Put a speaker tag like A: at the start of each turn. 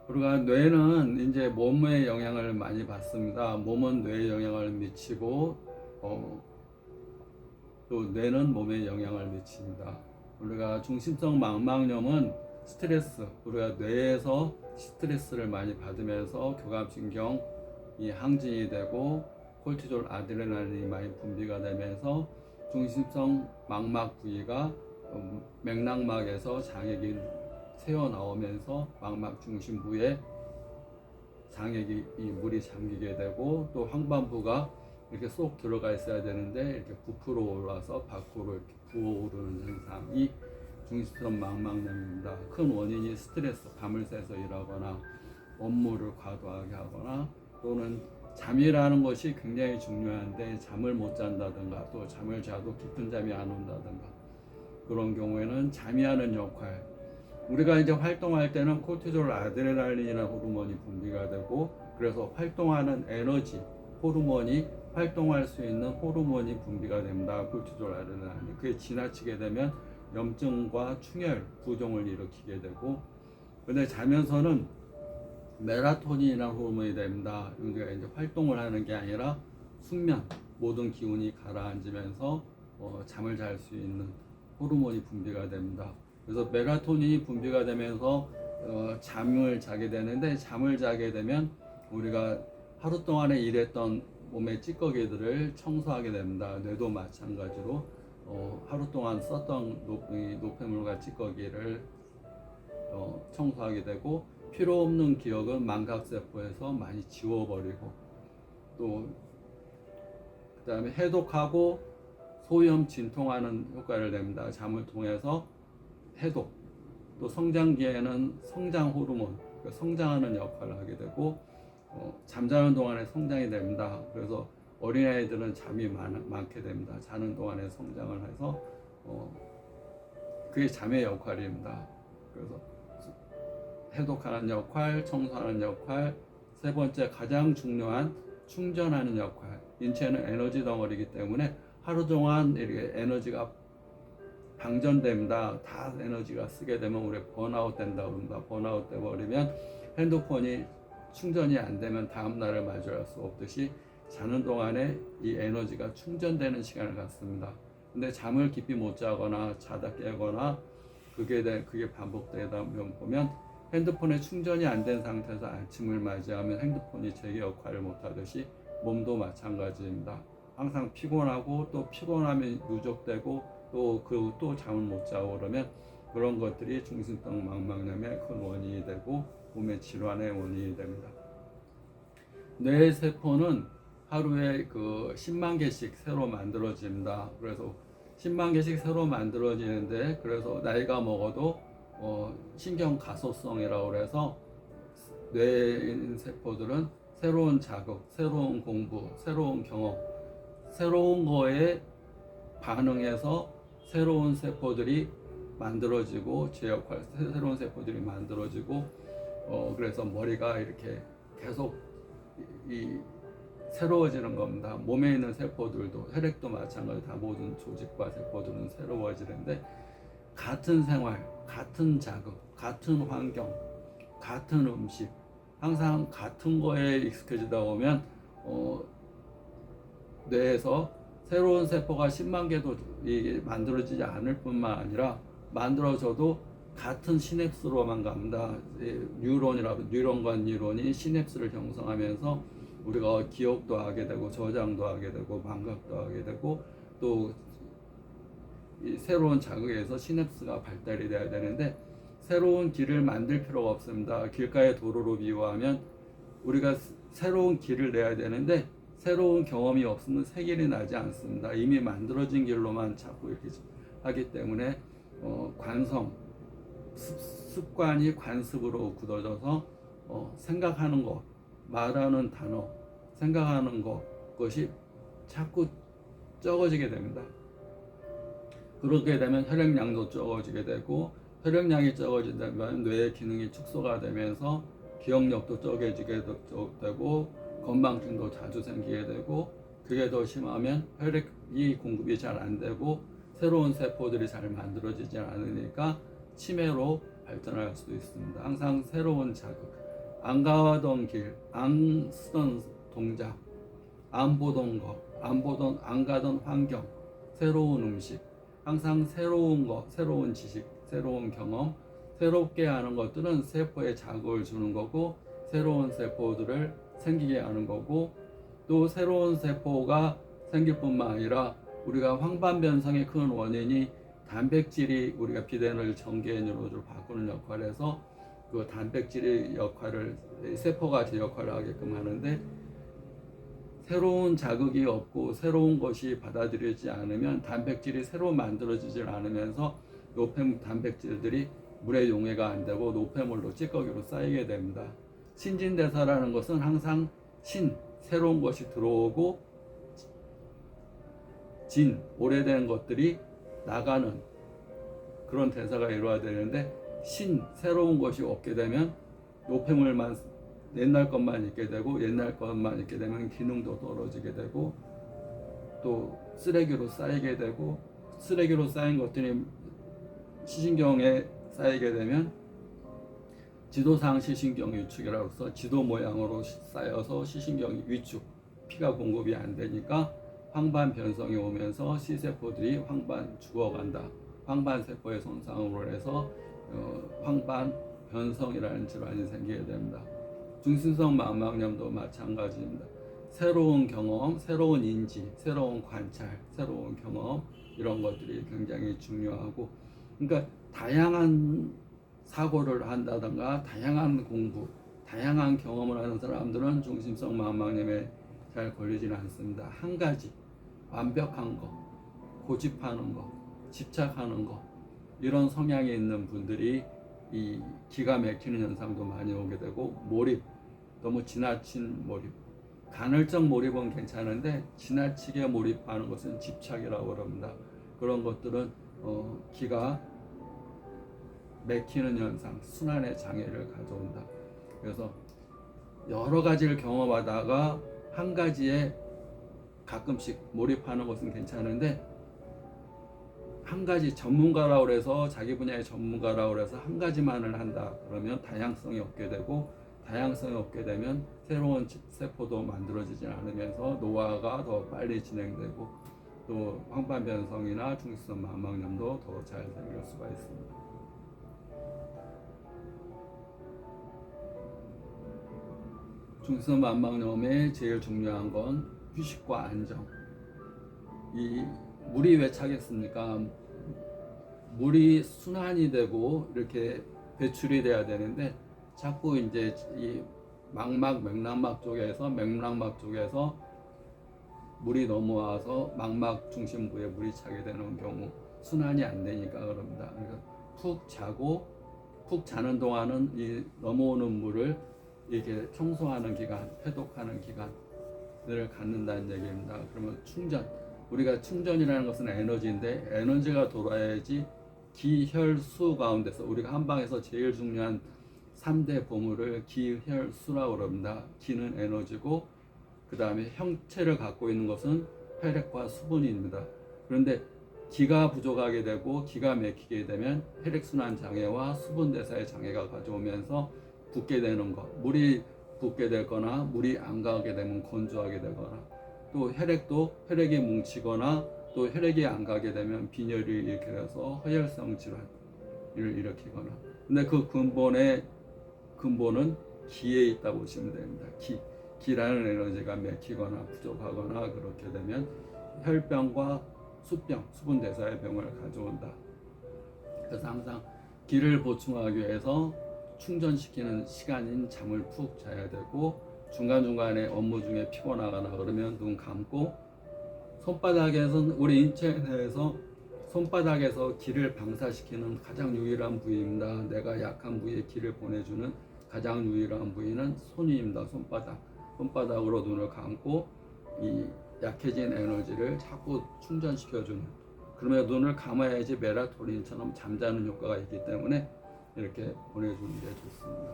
A: 우리가 뇌는 이제 몸에 영향을 많이 받습니다. 몸은 뇌에 영향을 미치고 또 뇌는 몸에 영향을 미칩니다. 우리가 중심성 망막염은 스트레스, 우리가 뇌에서 스트레스를 많이 받으면서 교감신경이 항진이 되고 콜티졸, 아드레날린이 많이 분비가 되면서 중심성 망막 부위가 맥락막에서 장액이 새어나오면서 망막 중심부에 장액이 물이 잠기게 되고 또 황반부가 이렇게 쏙 들어가 있어야 되는데 이렇게 부풀어 올라서 밖으로 이렇게 부어오르는 현상이 중심성 망막염입니다. 큰 원인이 스트레스, 밤을 새서 일하거나 업무를 과도하게 하거나 또는 잠이라는 것이 굉장히 중요한데 잠을 못 잔다든가 또 잠을 자도 깊은 잠이 안 온다든가 그런 경우에는 잠이 하는 역할, 우리가 이제 활동할 때는 콜티졸, 아드레날린이라는 호르몬이 분비가 되고 그래서 활동하는 에너지 호르몬이 활동할 수 있는 호르몬이 분비가 됩니다. 콜티졸, 아드레날린. 그게 지나치게 되면 염증과 충혈, 부종을 일으키게 되고, 근데 자면서는 멜라토닌이라는 호르몬이 됩니다. 우리가 이제 활동을 하는 게 아니라 숙면, 모든 기운이 가라앉으면서 잠을 잘 수 있는 호르몬이 분비가 됩니다. 그래서 멜라토닌이 분비가 되면서 잠을 자게 되는데, 잠을 자게 되면 우리가 하루 동안에 일했던 몸의 찌꺼기들을 청소하게 됩니다. 뇌도 마찬가지로 하루 동안 썼던 노폐물과 찌꺼기를 청소하게 되고, 필요 없는 기억은 망각세포에서 많이 지워버리고, 또 그다음에 해독하고 소염 진통하는 효과를 냅니다. 잠을 통해서 해독, 또 성장기에는 성장 호르몬, 그러니까 성장하는 역할을 하게 되고 잠자는 동안에 성장이 됩니다. 그래서 어린아이들은 잠이 많게 됩니다. 자는 동안에 성장을 해서 그게 잠의 역할입니다. 그래서 해독하는 역할, 청소하는 역할, 세 번째 가장 중요한 충전하는 역할. 인체는 에너지 덩어리이기 때문에 하루 동안 이렇게 에너지가 방전됩니다. 다 에너지가 쓰게 되면 우리 번아웃 된다고 합니다. 번아웃 돼버리면 핸드폰이 충전이 안 되면 다음 날을 맞이할 수 없듯이 자는 동안에 이 에너지가 충전되는 시간을 갖습니다. 근데 잠을 깊이 못 자거나 자다 깨거나 그게 반복되다 보면 핸드폰에 충전이 안 된 상태에서 아침을 맞이하면 핸드폰이 제게 역할을 못 하듯이 몸도 마찬가지입니다. 항상 피곤하고 또 피곤함이 누적되고 또 잠을 못 자고 그러면 그런 것들이 중심성 망막염의 큰 원인이 되고 몸의 질환의 원인이 됩니다. 뇌 세포는 하루에 10만 개씩 새로 만들어집니다. 그래서 10만 개씩 새로 만들어지는데, 그래서 나이가 먹어도 신경 가소성이라고 해서 뇌 세포들은 새로운 자극, 새로운 공부, 새로운 경험, 새로운 거에 반응해서 새로운 세포들이 만들어지고 제 역할, 새로운 세포들이 만들어지고 그래서 머리가 이렇게 계속 새로워지는 겁니다. 몸에 있는 세포들도, 혈액도 마찬가지, 다 모든 조직과 세포들은 새로워지는데, 같은 생활, 같은 자극, 같은 환경, 같은 음식, 항상 같은 거에 익숙해지다 보면 뇌에서 새로운 세포가 10만 개도 만들어지지 않을 뿐만 아니라 만들어져도 같은 시냅스로만 갑니다. 뉴런과 뉴런이 시냅스를 형성하면서 우리가 기억도 하게 되고 저장도 하게 되고 망각도 하게 되고 또 새로운 자극에서 시냅스가 발달이 돼야 되는데, 새로운 길을 만들 필요가 없습니다. 길가의 도로로 비유하면 우리가 새로운 길을 내야 되는데 새로운 경험이 없으면 새 길이 나지 않습니다. 이미 만들어진 길로만 자꾸 이렇게 하기 때문에 관성, 습관이 관습으로 굳어져서 생각하는 것, 말하는 단어, 생각하는 것이 자꾸 적어지게 됩니다. 그렇게 되면 혈액량도 적어지게 되고, 혈액량이 적어지면 뇌의 기능이 축소가 되면서 기억력도 적어지게 되고 건망증도 자주 생기게 되고, 그게 더 심하면 혈액이 공급이 잘 안 되고 새로운 세포들이 잘 만들어지지 않으니까 치매로 발전할 수도 있습니다. 항상 새로운 자극, 안 가던 길, 안 쓰던 동작, 안 보던 거, 안 가던 환경, 새로운 음식, 항상 새로운 거, 새로운 지식, 새로운 경험, 새롭게 하는 것들은 세포에 자극을 주는 거고, 새로운 세포들을 생기게 하는 거고, 또 새로운 세포가 생길 뿐만 아니라 우리가 황반 변성의 큰 원인이 단백질이 우리가 비대를 전개 뉴로즈로 바꾸는 역할을 해서 그 단백질의 역할을 세포가 제 역할을 하게끔 하는데, 새로운 자극이 없고 새로운 것이 받아들여지지 않으면 단백질이 새로 만들어지질 않으면서 노폐물 단백질들이 물에 용해가 안 되고 노폐물로 찌꺼기로 쌓이게 됩니다. 신진대사라는 것은 항상 새로운 것이 들어오고 오래된 것들이 나가는 그런 대사가 이루어야 되는데, 새로운 것이 없게 되면 노폐물만 옛날 것만 있게 되고, 옛날 것만 있게 되면 기능도 떨어지게 되고, 또 쓰레기로 쌓이게 되고, 쓰레기로 쌓인 것들이 시신경에 쌓이게 되면 지도상 시신경 위축이라고 해서 지도 모양으로 쌓여서 시신경이 위축, 피가 공급이 안 되니까 황반 변성이 오면서 C세포들이 황반 죽어간다. 황반세포의 손상으로 해서 황반 변성이라는 질환이 생기게 됩니다. 중심성 망막염도 마찬가지입니다. 새로운 경험, 새로운 인지, 새로운 관찰, 새로운 경험, 이런 것들이 굉장히 중요하고, 그러니까 다양한 사고를 한다든가 다양한 공부, 다양한 경험을 하는 사람들은 중심성 망막염에 잘 걸리지는 않습니다. 한 가지 완벽한 거, 고집하는 거, 집착하는 거, 이런 성향이 있는 분들이 이 기가 막히는 현상도 많이 오게 되고, 몰입, 너무 지나친 몰입, 간헐적 몰입은 괜찮은데 지나치게 몰입하는 것은 집착이라고 합니다. 그런 것들은 기가 막히는 현상, 순환의 장애를 가져온다. 그래서 여러 가지를 경험하다가 한 가지에 가끔씩 몰입하는 것은 괜찮은데, 한 가지 전문가라고 해서 자기 분야의 전문가라고 해서 한 가지만을 한다 그러면 다양성이 없게 되고, 다양성이 없게 되면 새로운 세포도 만들어지지 않으면서 노화가 더 빨리 진행되고, 또 황반 변성이나 중심성 망막염도 더 잘 생길 수가 있습니다. 중심성 망막염의 제일 중요한 건 휴식과 안정. 이 물이 왜 차겠습니까? 물이 순환이 되고 이렇게 배출이 돼야 되는데, 자꾸 이제 이 맥락막 쪽에서 물이 넘어와서 망막 중심부에 물이 차게 되는 경우, 순환이 안 되니까 그럽니다. 그러니까 푹 자는 동안은 이 넘어오는 물을 이렇게 청소하는 기간, 해독하는 기간을 갖는다는 얘기입니다. 그러면 우리가 충전이라는 것은 에너지인데, 에너지가 돌아야지 기혈수 가운데서 우리가 한방에서 제일 중요한 3대 보물을 기혈수라고 합니다. 기는 에너지고, 그 다음에 형체를 갖고 있는 것은 혈액과 수분입니다. 그런데 기가 부족하게 되고 기가 막히게 되면 혈액순환 장애와 수분 대사의 장애가 가져오면서 붓게 되는 것, 물이 붓게 되거나 물이 안 가게 되면 건조하게 되거나, 또 혈액이 뭉치거나 또 혈액이 안 가게 되면 빈혈이 일으켜 돼서 허혈성 질환을 일으키거나. 근데 그 근본은 기에 있다 보시면 됩니다. 기라는 에너지가 막히거나 부족하거나 그렇게 되면 혈병과 수병, 수분 대사의 병을 가져온다. 그래서 항상 기를 보충하기 위해서 충전시키는 시간인 잠을 푹 자야 되고, 중간중간에 업무 중에 피곤하거나 그러면 눈 감고, 우리 인체 내에서 손바닥에서 기를 방사시키는 가장 유일한 부위입니다. 내가 약한 부위에 기를 보내주는 가장 유일한 부위는 손입니다. 손바닥으로 눈을 감고 이 약해진 에너지를 자꾸 충전시켜주는, 그러면 눈을 감아야지 멜라토닌처럼 잠자는 효과가 있기 때문에 이렇게 보내주는 게 좋습니다.